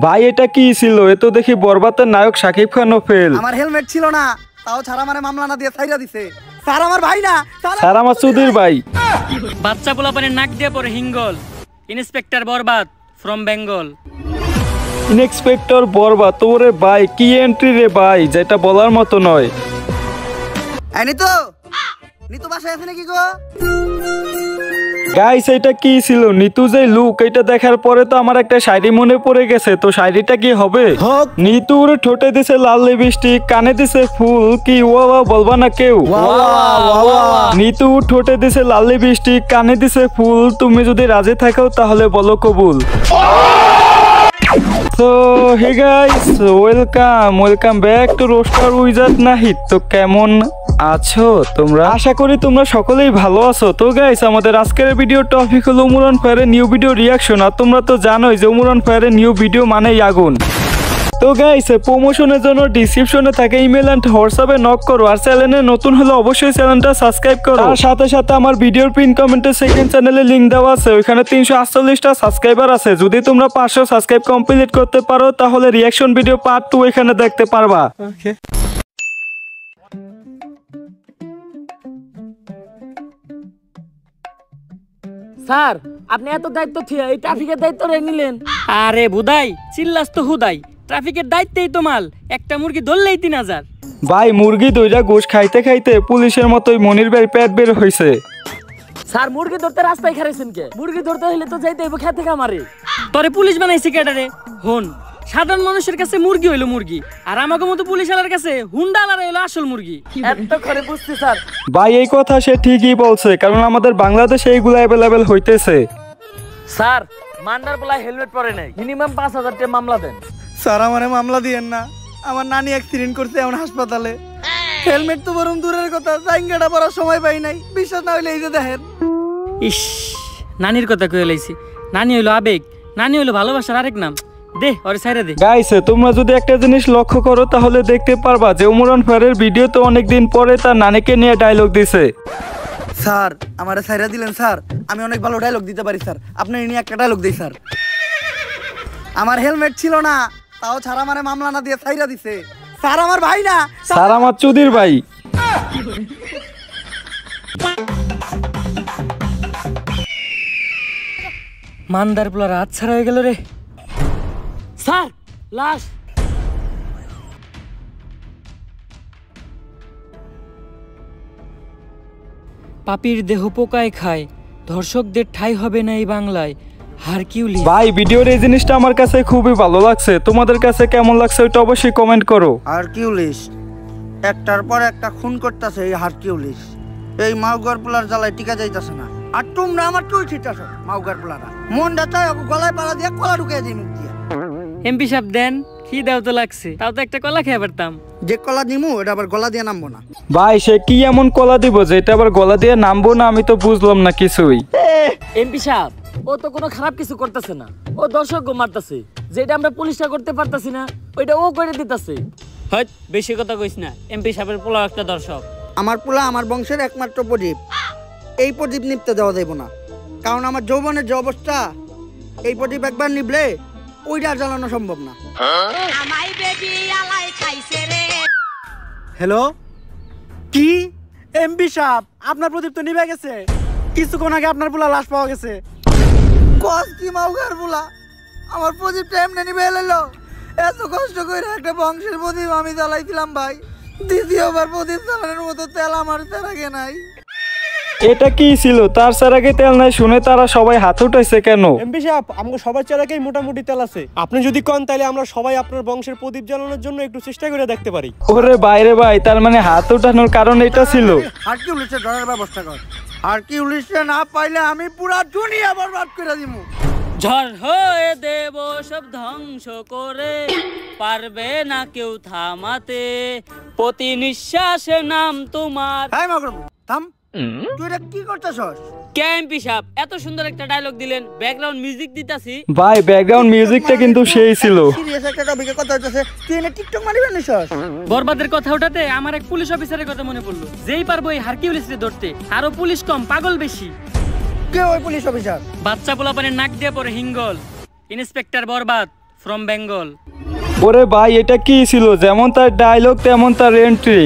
ভাই এটা কি ছিল? এ তো দেখি বরবাদের নায়ক শাকিব খানও ফেল। আমার হেলমেট ছিল না, তাও ছাড়া মানে মামলা না দিয়ে ছাইরা দিছে। স্যার আমার ভাই না, স্যার আমার চুদির ভাই। বাচ্চা পোলাপানের নাক দিয়ে পরে হিঙ্গল। ইন্সপেক্টর বরবাদ ফ্রম বেঙ্গল। ইন্সপেক্টর বরবাদ তোরে ভাই কি এন্ট্রি রে ভাই, যেটা বলার মতো নয়। নিতু বাসায় আছে নাকি গো? গাইস এটা কি ছিল? নিতু যে লুক, এটা দেখার পরে তো আমার একটা শাড়ি মনে পড়ে গেছে। তো শাড়িটা কি হবে? নিতুর ঠোঁটে দিছে লাল লিপস্টিক, কানে দিছে ফুল, কি ওয়া বলবা না কেউ? নিতু ঠোঁটে দিছে লাল লিপস্টিক, কানে দিছে ফুল, তুমি যদি রাজি থাকো তাহলে বলো কবুল। So hey guys, welcome back to Roaster Wizard Nahid। তো কেমন আছো তোমরা? আশা করি তোমরা সকলেই ভালো আছো। তো গাইস আমাদের আজকের ভিডিও টপিক হলো ওমর অন ফায়ারের নিউ ভিডিও রিয়াকশন। আর তোমরা তো জানোই যে ওমর অন ফায়ারের নিউ ভিডিও মানেই আগুন। তো গাইস প্রমোশনের জন্য ডেসক্রিপশনে থাকে ইমেল এন্ড হোয়াটসঅ্যাপে নক করো। আর চ্যানেলে নতুন হলে অবশ্যই চ্যানেলটা সাবস্ক্রাইব করো। আর সাথে সাথে আমার ভিডিওর পিন কমেন্টে সেকেন্ড চ্যানেলে লিংক দেওয়া আছে, ওইখানে 348টা সাবস্ক্রাইবার আছে। যদি তোমরা 500 সাবস্ক্রাইব কমপ্লিট করতে পারো তাহলে রিয়াকশন ভিডিও পার্ট 2 এখানে দেখতে পারবা। ওকে স্যার আপনি এত দায়িত্ব থিয়া এই ট্রাফিকের দায়িত্ব নিলেন? আরে বুদাই চিল্লাস তো হুদাই, ট্রাফিকের দায়িত্বই তো মাল। একটা মুরগি ধরলেই 3000। ভাই মুরগি দইরা গোশ খাইতে খাইতে পুলিশের মতোই মনির ভাই পেট বের হইছে। স্যার মুরগি ধরতে রাস্তায় খারাইছেন কে? মুরগি ধরতে হইলে তো যাইতে হইব খেতে খামারে। তোরে পুলিশ বানাইছে কেডারে? হন সাধারণ মানুষের কাছে মুরগি হইলো মুরগি, আর আমাকে মতো পুলিশওয়ালার কাছে হুন্ডাওয়ালা হইলো আসল মুরগি। এত করে বুঝছি স্যার। ভাই এই কথা সে ঠিকই বলছে, কারণ আমাদের বাংলাদেশে এইগুলো অ্যাভেলেবেল হইতেছে। স্যার মান্নার বলা হেলমেট পরে নাই, মিনিমাম 5000 টাকা মামলা দেন। স্যার আমারে মামলা দিয়েন না, আমার নানি অ্যাক্সিডেন্ট করছে এখন হাসপাতালে। হেলমেট তো বরং দূরের কথা, জাইঙ্গাটা পরার সময় পাই নাই। বিশ্বাস না হইলে এই যে দেখেন। ইস নানির কথা কয়ে লাইছি। নানি হইলো আবেগ, নানি হইলো ভালোবাসার আরেক নাম। দে ওরে ছাইরা দে। গাইস তোমরা যদি একটা জিনিস লক্ষ্য করো তাহলে দেখতে পারবা যে ওমর অন ফায়ারের ভিডিও তো অনেকদিন পরে তার নানিকে নিয়ে ডায়লগ দিছে। স্যার আমারে ছাইরা দিলেন স্যার, আমি অনেক ভালো ডায়লগ দিতে পারি স্যার। আপনি নিয়ে একটা ডায়লগ দেই স্যার। আমার হেলমেট ছিল না, তাও ছাড়া মানে মামলা না দিয়ে ছাইরা দিছে। স্যার আমার ভাই না, স্যার আমার চুদির ভাই। মানদার পোলার হাত ছাড়া হয়ে গেল রে। স্যার লাশ। পাপির দেহ পোকায় খায়, ধর্ষকদের ঠাঁই হবে না এই বাংলায়। হারকিউলিস। ভাই ভিডিওর এই জিনিসটা আমার কাছে খুবই ভালো লাগছে, তোমাদের কাছে কেমন লাগছে ওটা অবশ্যই কমেন্ট করো। হারকিউলিস একটার পর একটা খুন করতেছে। এই হারকিউলিস এই মাউগার পোলার জ্বালায় টিকা যাইতেছে না। আর তোমরা আমার টুই ছিটাছ মাউগার পোলারা। মনটা চাই গলায় পাড়া দিয়ে কলা ঢুকে দিই মুখ দিয়ে। এমপি সাহেব দেন, কি দাও তো লাগছে, তাও তো একটা কলা খেয়ে পারতাম। যে কলা দিমু এটা আবার গলা দিয়ে নামবো না। ভাই সে কি এমন কলা দিব যে এটা আবার গলা দিয়ে নামবো না? আমি তো বুঝলাম না কিছুই। এমপি সাহেব ও তো কোনো খারাপ কিছু করতেছে না, ও দর্শক মারতেছে। যেটা আমরা পুলিশটা করতে পারতাছি না ওইটা ও করে দিতেছে। হয় বেশি কথা কইস না, এমপি সাহেবের পোলা একটা দর্শক। আমার পোলা আমার বংশের একমাত্র প্রদীপ। এই প্রদীপ নিপতে দেওয়া যাইব না, কারণ আমার যৌবনের যে অবস্থা, এই প্রদীপ একবার নিবলে ওইটা জ্বালানো সম্ভব না। হ্যালো কি এমপি সাহেব, আপনার প্রদীপ তো নিভে গেছে। কিছুক্ষণ আগে আপনার পোলা লাশ পাওয়া গেছে। কস কি মাউগার পোলা, আমার প্রদীপটা এমনি নিভে এলো। এত কষ্ট করে একটা বংশের প্রদীপ আমি জ্বালাইছিলাম ভাই। দ্বিতীয়বার প্রদীপ জ্বালানোর মতো তেল আমার তার আগে নাই। এটা কি ছিল? তার সারাগে তেল নাই শুনে তারা সবাই হাত উঠাইছে কেন? এমপি সাহেব আমগো সবার চারাকেই মোটামুটি তেল আছে। আপনি যদি কোন তাইলে আমরা সবাই আপনার বংশের প্রদীপ জ্বালানোর জন্য একটু চেষ্টা করে দেখতে পারি। ওরে বাইরে ভাই, তার মানে হাত উঠানোর কারণ এটা ছিল। হারকিউলিসের ধরার ব্যবস্থা কর। হারকিউলিসে না পাইলে আমি পুরা দুনিয়া বরবাদ করে দিমু। ঝড় হয়ে দেব সব ধ্বংস করে, পারবে না কেউ থামাতে, প্রতি নিঃশ্বাসে নাম তোমার। হাই মাগর থাম, তুই এটা কি করতেছস? এমপি সাহেব এত সুন্দর একটা ডায়লগ দিলেন, ব্যাকগ্রাউন্ড মিউজিক দিতাছি। ভাই ব্যাকগ্রাউন্ড মিউজিকটা কিন্তু সেই ছিল। সিরিয়াস একটা টপিকে কথা হইতাছে, তুই এনে টিকটক মারিবেন নিছস? বরবাদের কথা ওঠাতে আমার এক পুলিশ অফিসারের কথা মনে পড়লো। যেই পারবো এই হারকিউলিসকে ধরতে, আরো পুলিশ কম পাগল বেশি। কে ওই পুলিশ অফিসার? বাচ্চা পোলাপানের নাক দিয়ে পরে হিঙ্গল। ইন্সপেক্টর বরবাদ ফ্রম বেঙ্গল। ওরে ভাই এটা কি ছিল? যেমন তার ডায়লগ তেমন তার এন্ট্রি।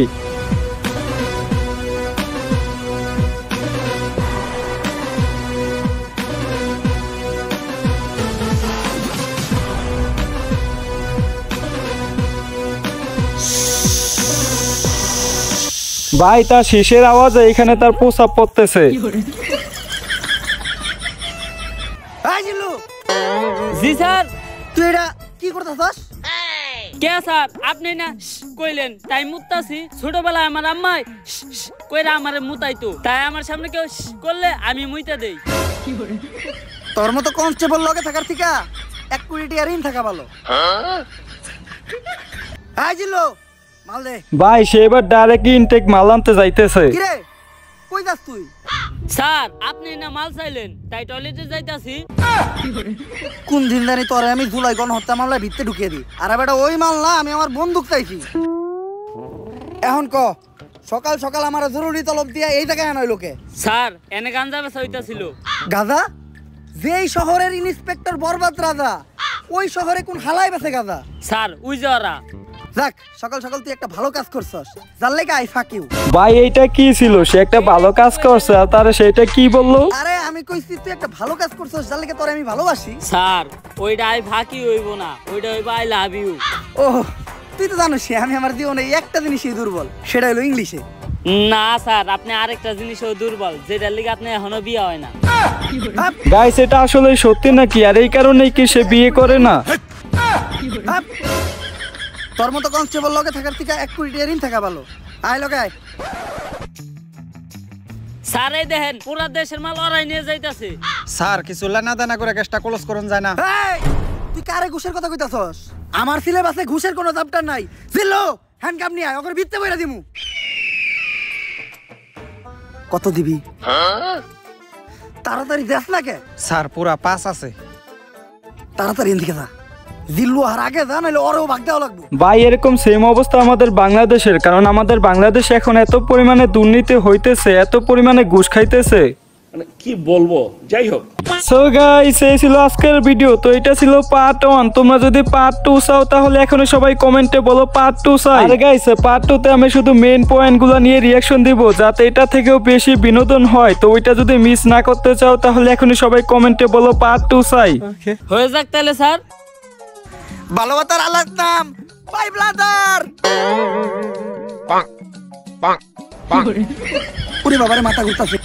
ভাই তার শীষের আওয়াজে এখানে তার প্রস্রাব পড়তেছে। এই জিল্লু, জি স্যার। তুই এটা কি করতেছস? কে স্যার আপনি না কইলেন তাই মুতাছি। ছোটবেলায় আমার আম্মাই কইরা আমারে মুতাইতো, তাই আমার সামনে কেউ করলে আমি মুইতা দেই। তোর মতো কনস্টেবল লগে থাকার থেকে 1 কোটি টাকা ঋণ থাকা ভালো। এই জিল্লু, মাল দে। ভাই সে এবার ডাইরেক্ট ইনটেক মাল আনতে যাইতেছে। কি রে, কই যাস তুই? স্যার আপনি না মাল চাইলেন তাই টয়লেটে যাইতাছি। কোন দিন জানি তোরে আমি জুলাই গণহত্যা মামলায় ভিতরে ঢুকিয়ে দিই। আর বেটা ওই মাল না, আমি আমার বন্দুক চাইছি। এখন ক, সকাল সকাল আমার জরুরি তলব দিয়া এই জায়গায় আনয় লোকে। স্যার এনে গাঞ্জা বেচা হইতাছিল। গাজা? যেই শহরের ইন্সপেক্টর বরবাদ রাজা, ওই শহরে কোন হালাই বেছে গাজা? Sir we যাওয়ারা। যাক, সকাল সকাল তুই একটা ভালো কাজ করছস, যার লেগে আই ফাক ইউ। ভাই এইটা কি ছিল? সে একটা ভালো কাজ করছে আর তারা সেটা কি বললো? আরে আমি কইছি তুই একটা ভালো কাজ করছস, যার লেগে তোরে আমি ভালোবাসি। স্যার ওইটা আই ফাঁকি হইব না, ওইটা হইব আই লাভ ইউ। ও তুই তো জানিস আমি আমার জীবনে এই একটা জিনিসই দুর্বল, সেটা হলো ইংলিশে। না স্যার আপনি আরেকটা জিনিসও দুর্বল, যেটার লিগে আপনি এখনো বিয়ে হয় না। গাইস এটা আসলে সত্যি নাকি? আর এই কারণেই কি সে বিয়ে করে না? তোর মতো কনস্টেবল লগে থাকার থেকে 1 কোটি টাকা ঋণ থাকা ভালো। আয় লগে আয়। স্যার এই দেখেন পুরা দেশের মাল ওরাই নিয়ে যাইতাছে। স্যার কিছু লেনা দেনা করে কেসটা ক্লোজ করুন যায় না? এই, তুই কারে ঘুষের কথা কইতাছস? আমার সিলেবাসে ঘুষের কোনো চ্যাপ্টার নাই। জিল্লো, হ্যান্ডকাপ নিয়ে আয়, ওকে ভিত্তে বইরা দিমু। কত দিবি? তাড়াতাড়ি দেখ না কে? স্যার পুরা 5 আছে। তাড়াতাড়ি এদিকে যা। জিল্লু আর আগে যা, নাহলে ওরেও ভাগ দেওয়া লাগবে। ভাই এরকম সেম অবস্থা আমাদের বাংলাদেশের, কারণ আমাদের বাংলাদেশে এখন এত পরিমাণে দুর্নীতি হইতেছে, এত পরিমাণে ঘুষ খাইতেছে। মানে কি বলবো, যাই হোক। সো গাইস এই ছিল আজকের ভিডিও। তো এটা ছিল পার্ট 1। তোমরা যদি পার্ট 2 চাও তাহলে এখনই সবাই কমেন্টে বলো পার্ট 2 চাই। আর গাইস পার্ট 2 তে আমি শুধু মেইন পয়েন্টগুলো নিয়ে রিঅ্যাকশন দিব, যাতে এটা থেকেও বেশি বিনোদন হয়। তো ওইটা যদি মিস না করতে চাও তাহলে এখনই সবাই কমেন্টে বলো পার্ট 2 চাই। হয়ে যাক তাহলে স্যার। ভালোবাসার আলাদ নাম, বাই ব্লাদার। ওরে বাবারে মাথা ঘুরতাছে।